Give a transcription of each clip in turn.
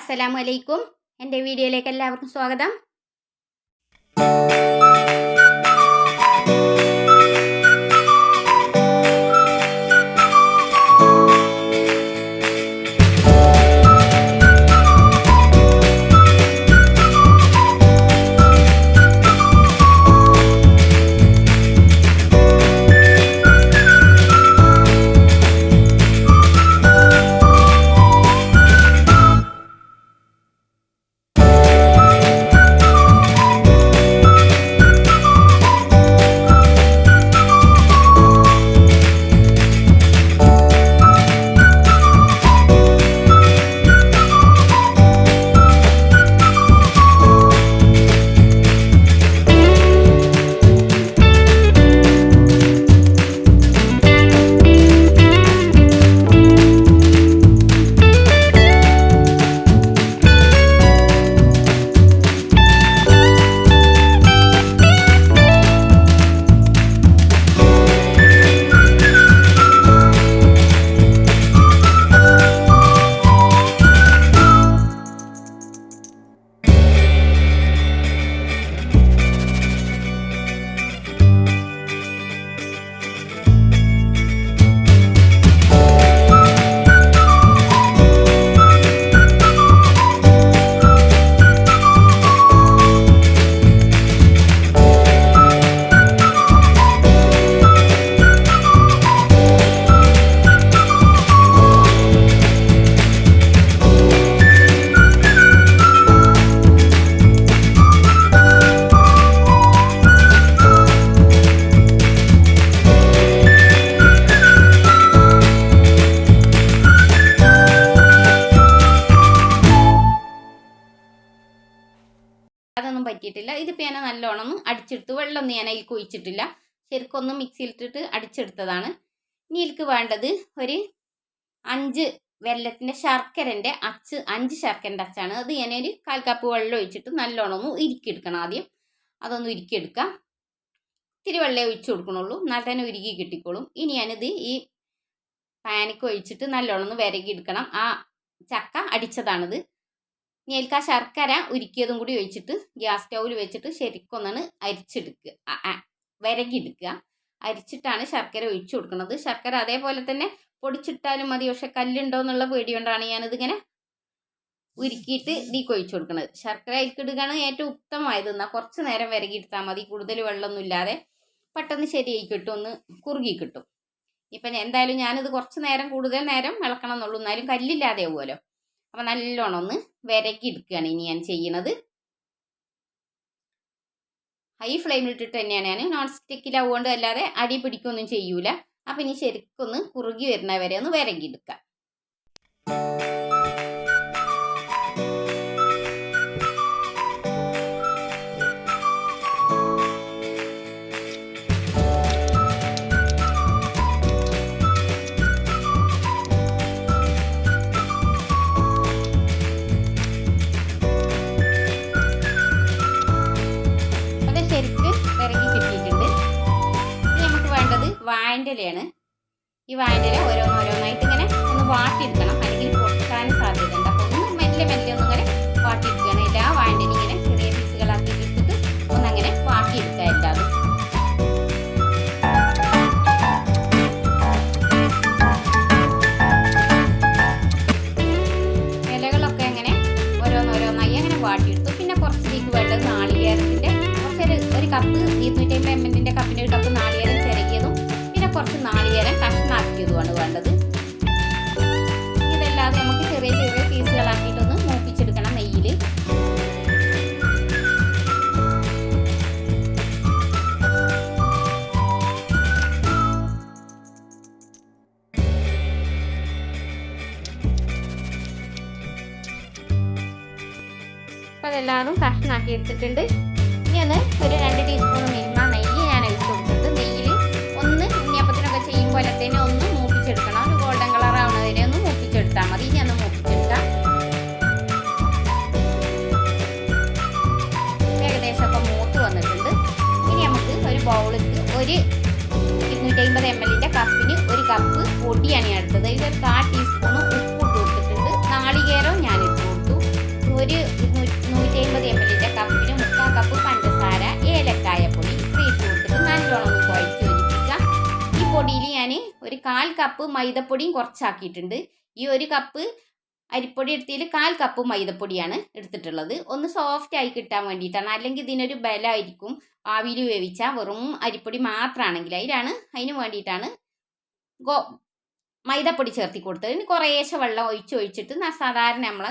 അസ്സലാമു അലൈക്കും. എൻ്റെ വീഡിയോയിലേക്ക് എല്ലാവർക്കും സ്വാഗതം. അതൊന്നും പറ്റിയിട്ടില്ല. ഇതിപ്പോൾ ഞാൻ നല്ലോണം അടിച്ചെടുത്തു. വെള്ളമൊന്നും ഞാൻ അതിൽ കുഴിച്ചിട്ടില്ല. ശരിക്കൊന്ന് മിക്സിയിലിട്ടിട്ട് അടിച്ചെടുത്തതാണ്. ഇനി ഇതിലേക്ക് വേണ്ടത് ഒരു 5 വെല്ലത്തിൻ്റെ ശർക്കരൻ്റെ അച്ച്, 5 ശർക്കരൻ്റെ അച്ചാണ്. അത് ഞാനൊരു 1/4 കപ്പ് വെള്ളം ഒഴിച്ചിട്ട് നല്ലോണം ഒന്ന് ഉരുക്കിയെടുക്കണം. ആദ്യം അതൊന്ന് ഉരുക്കിയെടുക്കാം. ഇത്തിരി വെള്ളമേ ഒഴിച്ചു കൊടുക്കണുള്ളൂ, എന്നാൽ തന്നെ ഉരുക്കി കിട്ടിക്കോളും. ഇനി ഞാനിത് ഈ പാനിക്ക് ഒഴിച്ചിട്ട് നല്ലോണം ഒന്ന് വിരകിയെടുക്കണം. ആ ചക്ക അടിച്ചതാണിത്. ഇതിലേക്ക് ആ ശർക്കര ഉരുക്കിയതും കൂടി ഒഴിച്ചിട്ട് ഗ്യാസ് സ്റ്റൗവിൽ വെച്ചിട്ട് ശരിക്കൊന്നാണ് അരിച്ചെടുക്കുക, വിരകിയെടുക്കുക. അരിച്ചിട്ടാണ് ശർക്കര ഒഴിച്ചു കൊടുക്കുന്നത്. ശർക്കര അതേപോലെ തന്നെ പൊടിച്ചിട്ടാലും മതി, പക്ഷെ കല്ലുണ്ടോ എന്നുള്ള പേടി കൊണ്ടാണ് ഞാനിതിങ്ങനെ ഉരുക്കിയിട്ട് ഇതിലേക്ക് ഒഴിച്ചു കൊടുക്കുന്നത്. ശർക്കര അതിൽക്കിടുകയാണ് ഏറ്റവും ഉത്തമമായത്. എന്നാൽ കുറച്ച് നേരം വിരകിയെടുത്താൽ മതി, കൂടുതൽ വെള്ളമൊന്നും ഇല്ലാതെ പെട്ടെന്ന് ശരിയായി കിട്ടും, ഒന്ന് കുറുകി കിട്ടും. ഇപ്പം എന്തായാലും ഞാനിത് കുറച്ച് നേരം കൂടുതൽ നേരം ഇളക്കണം എന്നുള്ളൂ, എന്നാലും കല്ലില്ലാതെ ആവുമല്ലോ. അപ്പം നല്ലോണം ഒന്ന് വിരകിയെടുക്കുകയാണ് ഇനി ഞാൻ ചെയ്യുന്നത്. ഹൈ ഫ്ലെയിമിലിട്ടിട്ട് തന്നെയാണ് ഞാൻ, നോൺ സ്റ്റിക്കിലാവുകൊണ്ട് അല്ലാതെ അടി പിടിക്കൊന്നും ചെയ്യൂല. അപ്പം ഇനി ശരിക്കൊന്ന് കുറുകി വരുന്ന വരെ ഒന്ന് വിരകിയെടുക്കാം. വാഴൻ്റെ ഇലയാണ്. ഈ വാഴൻ്റെ ഇല ഓരോന്നായിട്ട് ഇങ്ങനെ ഒന്ന് വാട്ടിയെടുക്കണം, അല്ലെങ്കിൽ പൊട്ടാൻ സാധ്യതയുണ്ട്. അപ്പോൾ ഒന്ന് മെല്ലെ ഒന്നും ഇങ്ങനെ വാട്ടിയെടുക്കുകയാണ്. എല്ലാ വാഴൻ്റെ ഇങ്ങനെ ചെറിയ പീസുകളാക്കി എടുത്തിട്ട് ഒന്നങ്ങനെ വാട്ടിയെടുക്കുക എല്ലാതും. ഇലകളൊക്കെ അങ്ങനെ ഓരോന്നായി അങ്ങനെ വാട്ടിയെടുത്തു. പിന്നെ കുറച്ചിലേക്ക് വേണ്ടത് നാളികേരത്തിൻ്റെ ഒരു കപ്പ്, 250 ml കപ്പിൻ്റെ ഒരു കപ്പ് നാളികേരം ചിരകിയതും കുറച്ച് നാളികേരം കഷ്ണാക്കിയതുമാണ് വേണ്ടത്. ഇതല്ലാതെ നമുക്ക് ചെറിയ ചെറിയ പീസുകളാക്കിയിട്ടൊന്ന് മൂപ്പിച്ചെടുക്കണം നെയ്യിൽ. അപ്പം അതെല്ലാതും കഷ്ണാക്കി എടുത്തിട്ടുണ്ട്. ഇനി ഒന്ന് ഒരു 2 ടീസ്പൂൺ മിൽമ നെയ്യ് ഞാൻ ഒഴിച്ചു കൊടുത്തിട്ട് നെയ്യിൽ ഒന്ന് ഉണ്ണിയപ്പത്തിനൊക്കെ ചെയ്യും പോലെ തന്നെ ഒന്ന് മൂപ്പിച്ചെടുക്കണം. ഒരു ഗോൾഡൻ കളർ ആവുന്ന വരെ ഒന്ന് മൂപ്പിച്ചെടുത്താൽ മതി. ഇനി ഒന്ന് മൂപ്പിച്ചെടുക്കാം. ഏകദേശം ഒക്കെ മൂത്ത് വന്നിട്ടുണ്ട്. ഇനി നമുക്ക് ഒരു ബൗളിലേക്ക് ഒരു 250 ml കപ്പിന് 1 കപ്പ് പൊടിയാണ് ഞാൻ എടുത്തത്. ഇതിൽ 1/4 ടീസ്പൂൺ ഉപ്പ് ഇട്ട് കൊടുത്തിട്ടുണ്ട്. നാളികേരം ഞാൻ ഇട്ട് കൊടുത്തു. ഒരു 150 ml കപ്പിന് 3/4 കപ്പ് പഞ്ചസാര, ഏലക്കായപ്പൊടി ഇട്ട് കൊടുത്തിട്ട് നല്ലോണം ഒന്ന് കുഴച്ച് യോജിപ്പിക്കുക. ഈ പൊടിയിൽ ഞാൻ ഒരു 1/4 കപ്പ് മൈദപ്പൊടിയും കുറച്ചാക്കിയിട്ടുണ്ട്. ഈ 1 കപ്പ് അരിപ്പൊടി എടുത്തതിൽ 1/4 കപ്പ് മൈദപ്പൊടിയാണ് എടുത്തിട്ടുള്ളത്. ഒന്ന് സോഫ്റ്റ് ആയി കിട്ടാൻ വേണ്ടിയിട്ടാണ്. അല്ലെങ്കിൽ ഇതിനൊരു ബലമായിരിക്കും ആവിയിൽ വേവിച്ചാൽ വെറും അരിപ്പൊടി മാത്രമാണെങ്കിൽ. അതിന് വേണ്ടിയിട്ടാണ് മൈദപ്പൊടി ചേർത്തി കൊടുത്തത്. ഇനി കുറേശ്ശെ വെള്ളം ഒഴിച്ചിട്ട് സാധാരണ നമ്മളെ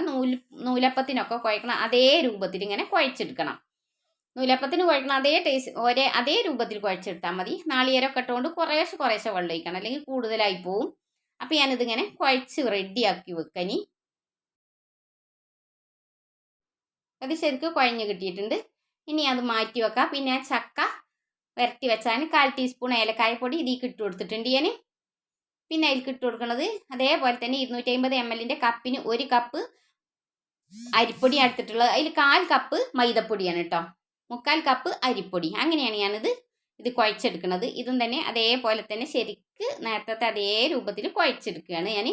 നൂലപ്പത്തിനൊക്കെ കുഴക്കണം അതേ രൂപത്തിൽ ഇങ്ങനെ കുഴച്ചെടുക്കണം. നൂലപ്പത്തിന് കുഴക്കണം അതേ രൂപത്തിൽ കുഴച്ചെടുത്താൽ മതി. നാളികേരമൊക്കെ ഇട്ടുകൊണ്ട് കുറേശ്ശെ വെള്ളം ഒഴിക്കണം, അല്ലെങ്കിൽ കൂടുതലായി പോവും. അപ്പം ഞാനിതിങ്ങനെ കുഴച്ച് റെഡിയാക്കി വെക്കനി. അത് ശരിക്കും കുഴഞ്ഞ് കിട്ടിയിട്ടുണ്ട്. ഇനി അത് മാറ്റി വെക്കാം. പിന്നെ ചക്ക വരട്ടി വെച്ചാൽ 1/4 ടീസ്പൂൺ ഏലക്കായപ്പൊടി ഇതിലേക്ക് ഇട്ട് കൊടുത്തിട്ടുണ്ട് ഞാൻ. പിന്നെ അതിലേക്ക് ഇട്ട് കൊടുക്കുന്നത് അതേപോലെ തന്നെ 250 ml കപ്പിന് 1 കപ്പ് അരിപ്പൊടി എടുത്തിട്ടുള്ളത്. അതിൽ 1/4 കപ്പ് മൈദപ്പൊടിയാണ് കേട്ടോ, 3/4 കപ്പ് അരിപ്പൊടി. അങ്ങനെയാണ് ഇത് കുഴച്ചെടുക്കുന്നത്. ഇതും തന്നെ അതേപോലെ തന്നെ ശരിക്ക് നേരത്തെ അതേ രൂപത്തിൽ കുഴച്ചെടുക്കുകയാണ് ഞാൻ.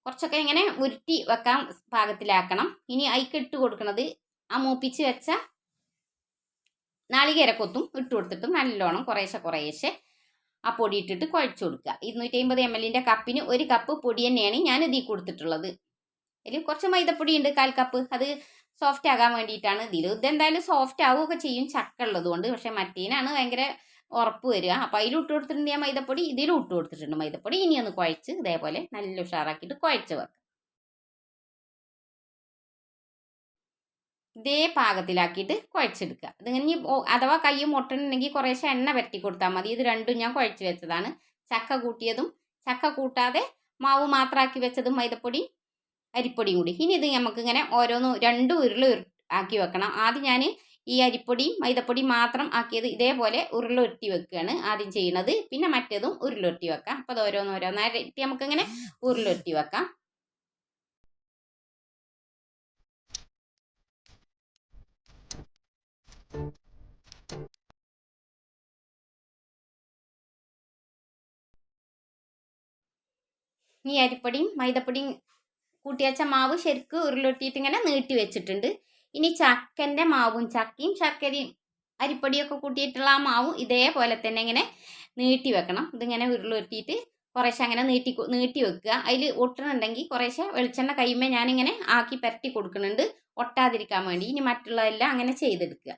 കുറച്ചൊക്കെ ഇങ്ങനെ ഉരുട്ടി വെക്കാൻ പാകത്തിലാക്കണം. ഇനി അതിലേക്ക് ഇട്ട് കൊടുക്കുന്നത് ആ മൂപ്പിച്ച് വെച്ച നാളികേരക്കൊത്തും ഇട്ട് കൊടുത്തിട്ട് നല്ലോണം കുറേശ്ശെ ആ പൊടി ഇട്ടിട്ട് കുഴച്ച് കൊടുക്കുക. 250 ml കപ്പിന് 1 കപ്പ് പൊടി തന്നെയാണ് ഞാൻ ഇതിൽ കൊടുത്തിട്ടുള്ളത്. ഇതിൽ കുറച്ച് മൈദപ്പൊടി ഉണ്ട് 1/4 കപ്പ്. അത് സോഫ്റ്റ് ആകാൻ വേണ്ടിയിട്ടാണ്. ഇതെന്തായാലും സോഫ്റ്റ് ആവുകയൊക്കെ ചെയ്യും ചക്ക ഉള്ളത് കൊണ്ട്. പക്ഷെ മറ്റേനാണ് ഭയങ്കര ഉറപ്പ് വരിക. അപ്പോൾ അതിലും ഇട്ട് കൊടുത്തിട്ടുണ്ട് ഞാൻ മൈദപ്പൊടി, ഇതിലും ഇട്ട് കൊടുത്തിട്ടുണ്ട് മൈദപ്പൊടി. ഇനി ഒന്ന് കുഴച്ച് ഇതേപോലെ നല്ല ഉഷാറാക്കിയിട്ട് കുഴച്ച് വെക്കാം. ഇതേ പാകത്തിലാക്കിയിട്ട് കുഴച്ചെടുക്കുക. ഇതിങ്ങനെ അഥവാ കൈ മുട്ടണമെങ്കിൽ കുറേശ്ശെ എണ്ണ പരട്ടി കൊടുത്താൽ മതി. ഇത് രണ്ടും ഞാൻ കുഴച്ച് വെച്ചതാണ്. ചക്ക കൂട്ടിയതും ചക്ക കൂട്ടാതെ മാവ് മാത്രമാക്കി വെച്ചതും മൈദപ്പൊടി അരിപ്പൊടിയും കൂടി. ഇനി ഇത് നമുക്കിങ്ങനെ ഓരോന്ന് 2 ഉരുള ആക്കി വെക്കണം. ആദ്യം ഞാൻ ഈ അരിപ്പൊടി മൈദപ്പൊടി മാത്രം ആക്കിയത് ഇതേപോലെ ഉരുളുരുട്ടി വെക്കുകയാണ് ആദ്യം ചെയ്യുന്നത്. പിന്നെ മറ്റേതും ഉരുളുരുട്ടി വെക്കാം. അപ്പോൾ അത് ഓരോന്നോരോന്നായിട്ട് നമുക്കിങ്ങനെ ഉരുളുരുട്ടി വെക്കാം. ഈ അരിപ്പൊടിയും മൈദപ്പൊടിയും കൂട്ടി വെച്ച മാവ് ശരിക്കും ഉരുളുരുട്ടിയിട്ട് ഇങ്ങനെ നീട്ടി വെച്ചിട്ടുണ്ട്. ഇനി ചക്കൻ്റെ മാവും ചക്കയും ശർക്കരയും അരിപ്പൊടിയൊക്കെ കൂട്ടിയിട്ടുള്ള ആ മാവും ഇതേപോലെ തന്നെ ഇങ്ങനെ നീട്ടി വെക്കണം. ഇതിങ്ങനെ ഉരുളുരുട്ടിയിട്ട് കുറേശ്ശെ അങ്ങനെ നീട്ടി വെക്കുക. അതിൽ ഒട്ടണുണ്ടെങ്കിൽ കുറേശ്ശെ വെളിച്ചെണ്ണ കൈമേ ഞാനിങ്ങനെ ആക്കി പരട്ടി കൊടുക്കുന്നുണ്ട് ഒട്ടാതിരിക്കാൻ വേണ്ടി. ഇനി മറ്റുള്ളതെല്ലാം അങ്ങനെ ചെയ്തെടുക്കുക.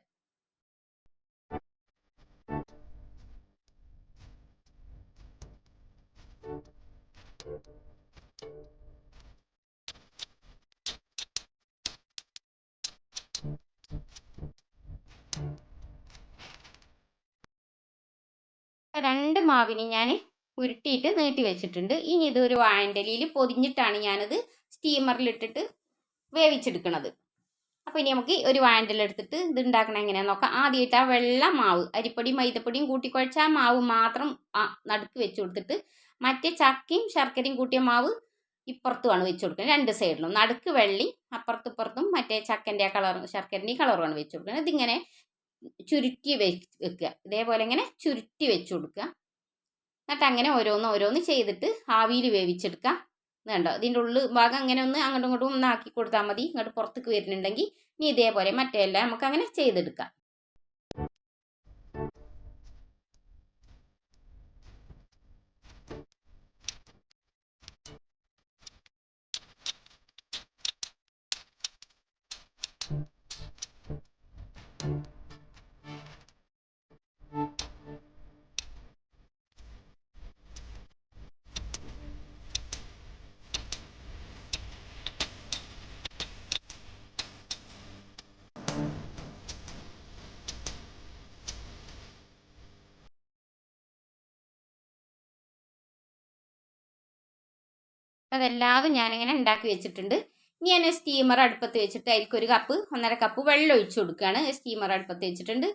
രണ്ട് മാവിന് ഞാൻ ഉരുട്ടിയിട്ട് നീട്ടി വെച്ചിട്ടുണ്ട്. ഇനി ഇത് ഒരു വാഴൻ്റെലിയിൽ പൊതിഞ്ഞിട്ടാണ് ഞാനത് സ്റ്റീമറിലിട്ടിട്ട് വേവിച്ചെടുക്കുന്നത്. അപ്പോൾ ഇനി നമുക്ക് ഒരു വാഴൻ്റെല എടുത്തിട്ട് ഇത് ഉണ്ടാക്കണം എങ്ങനെയാണെന്ന് നോക്കാം. ആദ്യമായിട്ട് ആ വെള്ള മാവ് അരിപ്പൊടിയും മൈദപ്പൊടിയും കൂട്ടിക്കുഴച്ച ആ മാവ് മാത്രം നടുക്ക് വെച്ച് കൊടുത്തിട്ട് മറ്റേ ചക്കയും ശർക്കരയും കൂട്ടിയ മാവ് ഇപ്പുറത്തുമാണ് വെച്ച് കൊടുക്കുന്നത്. 2 സൈഡിലും. നടുക്ക് വെള്ളി, അപ്പുറത്തും മറ്റേ ചക്കൻ്റെ ശർക്കരൻ്റെ കളറുമാണ് വെച്ച് കൊടുക്കുന്നത്. ഇതിങ്ങനെ ചുരുട്ടി വെക്കുക. ഇതേപോലെ ഇങ്ങനെ ചുരുട്ടി വെച്ച് കൊടുക്കുക. എന്നിട്ട് അങ്ങനെ ഓരോന്ന് ചെയ്തിട്ട് ആവിയിൽ വേവിച്ചെടുക്കുക. വേണ്ട ഇതിൻ്റെ ഉള്ളിൽ ഭാഗം അങ്ങനെ ഒന്ന് അങ്ങോട്ടും ഇങ്ങോട്ടും ഒന്ന് ആക്കി കൊടുത്താൽ മതി. ഇങ്ങോട്ട് പുറത്തേക്ക് വരുന്നുണ്ടെങ്കിൽ ഇനി ഇതേപോലെ മറ്റേല്ലാം നമുക്ക് അങ്ങനെ ചെയ്തെടുക്കാം. അതെല്ലാതും ഞാനിങ്ങനെ ഉണ്ടാക്കി വെച്ചിട്ടുണ്ട്. ഇനി ഞാൻ സ്റ്റീമർ അടുപ്പത്ത് വെച്ചിട്ട് അതിൽക്കൊരു കപ്പ് 1.5 കപ്പ് വെള്ളം ഒഴിച്ചു കൊടുക്കുകയാണ്. സ്റ്റീമർ അടുപ്പത്ത് വെച്ചിട്ടുണ്ട്.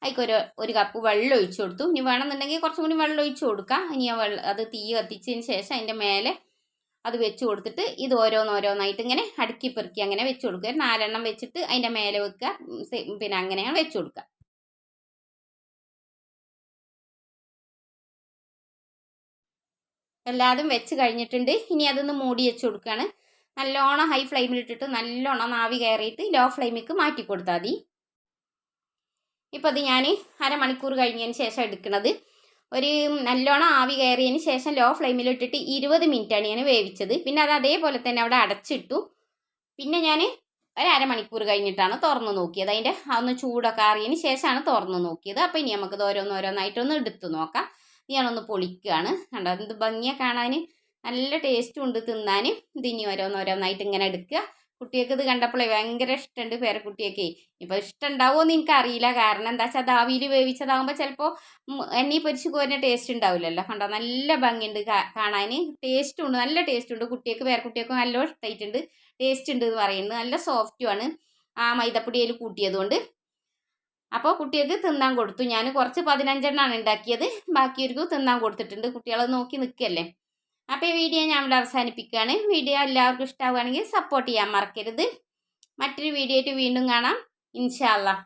അതിൽക്കൊരു 1 കപ്പ് വെള്ളം ഒഴിച്ചു കൊടുത്തു. ഇനി വേണമെന്നുണ്ടെങ്കിൽ കുറച്ചും കൂടി വെള്ളം ഒഴിച്ചു കൊടുക്കാം. ഇനി അത് തീ കത്തിച്ചതിന് ശേഷം അതിൻ്റെ മേലെ അത് വെച്ച് കൊടുത്തിട്ട് ഇത് ഓരോന്നായിട്ട് ഇങ്ങനെ അടുക്കി പെറുക്കി അങ്ങനെ വെച്ച് കൊടുക്കുക. 4 എണ്ണം വെച്ചിട്ട് അതിൻ്റെ മേലെ വെക്കുക. പിന്നെ അങ്ങനെയാണ് വെച്ച് കൊടുക്കുക. എല്ലാതും വെച്ച് കഴിഞ്ഞിട്ടുണ്ട്. ഇനി അതൊന്ന് മൂടി വെച്ച് കൊടുക്കുകയാണ്. നല്ലോണം ഹൈ ഫ്ലെയിമിലിട്ടിട്ട് നല്ലോണം ആവി കയറിയിട്ട് ലോ ഫ്ലെയിമിലേക്ക് മാറ്റി കൊടുത്താൽ മതി. ഇപ്പോൾ അത് ഞാൻ അരമണിക്കൂർ കഴിഞ്ഞതിന് ശേഷം എടുക്കുന്നത്. ഒരു നല്ലോണം ആവി കയറിയതിന് ശേഷം ലോ ഫ്ലെയിമിലിട്ടിട്ട് 20 മിനിറ്റാണ് ഞാൻ വേവിച്ചത്. പിന്നെ അത് അതേപോലെ തന്നെ അവിടെ അടച്ചിട്ടു. പിന്നെ ഞാൻ ഒരു അരമണിക്കൂർ കഴിഞ്ഞിട്ടാണ് തുറന്ന് നോക്കിയത്. അതിൻ്റെ ഒന്ന് ചൂടൊക്കെ ആറിയതിന് ശേഷമാണ് തുറന്ന് നോക്കിയത്. അപ്പോൾ ഇനി നമുക്കത് ഓരോന്നോരോന്നായിട്ടൊന്ന് എടുത്ത് നോക്കാം. ഞാനൊന്ന് പൊളിക്കുകയാണ്. കണ്ടോ എന്ത് ഭംഗിയാണ് കാണാൻ, നല്ല ടേസ്റ്റും ഉണ്ട് തിന്നാൻ. ഇതിനി ഓരോന്നോരോന്നായിട്ട് ഇങ്ങനെ എടുക്കുക. കുട്ടികൾക്ക് ഇത് കണ്ടപ്പോഴേ ഭയങ്കര ഇഷ്ടമുണ്ട് പേരക്കുട്ടിയൊക്കെ. ഇപ്പോൾ ഇഷ്ടം ഉണ്ടാവുമോ എന്ന് എനിക്കറിയില്ല. കാരണം എന്താ വെച്ചാൽ അത് ആവിയിൽ വേവിച്ചതാകുമ്പോൾ ചിലപ്പോൾ എണ്ണയിൽ പൊരിച്ച് കോരുന്ന ടേസ്റ്റ് ഉണ്ടാവില്ലല്ലോ. കണ്ടോ നല്ല ഭംഗിയുണ്ട് കാണാൻ, ടേസ്റ്റും ഉണ്ട്, നല്ല ടേസ്റ്റ് ഉണ്ട്. കുട്ടികൾക്ക് പേരക്കുട്ടിയൊക്കെ നല്ല ഇഷ്ടമായിട്ടുണ്ട്, ടേസ്റ്റ് ഉണ്ട് എന്ന് പറയുന്നത്. നല്ല സോഫ്റ്റുമാണ് ആ മൈദപ്പൊടിയിൽ കൂട്ടിയതുകൊണ്ട്. അപ്പോൾ കുട്ടികൾക്ക് തിന്നാൻ കൊടുത്തു. ഞാൻ കുറച്ച് 15 എണ്ണമാണ് ഉണ്ടാക്കിയത്. ബാക്കിയവർക്ക് തിന്നാൻ കൊടുത്തിട്ടുണ്ട്. കുട്ടികളെ നോക്കി നിൽക്കുകയല്ലേ. അപ്പോൾ ഈ വീഡിയോ ഞാൻ ഇവിടെ അവസാനിപ്പിക്കുകയാണ്. വീഡിയോ എല്ലാവർക്കും ഇഷ്ടമാവുകയാണെങ്കിൽ സപ്പോർട്ട് ചെയ്യാൻ മറക്കരുത്. മറ്റൊരു വീഡിയോ ആയിട്ട് വീണ്ടും കാണാം ഇൻഷാ അല്ലാഹ്.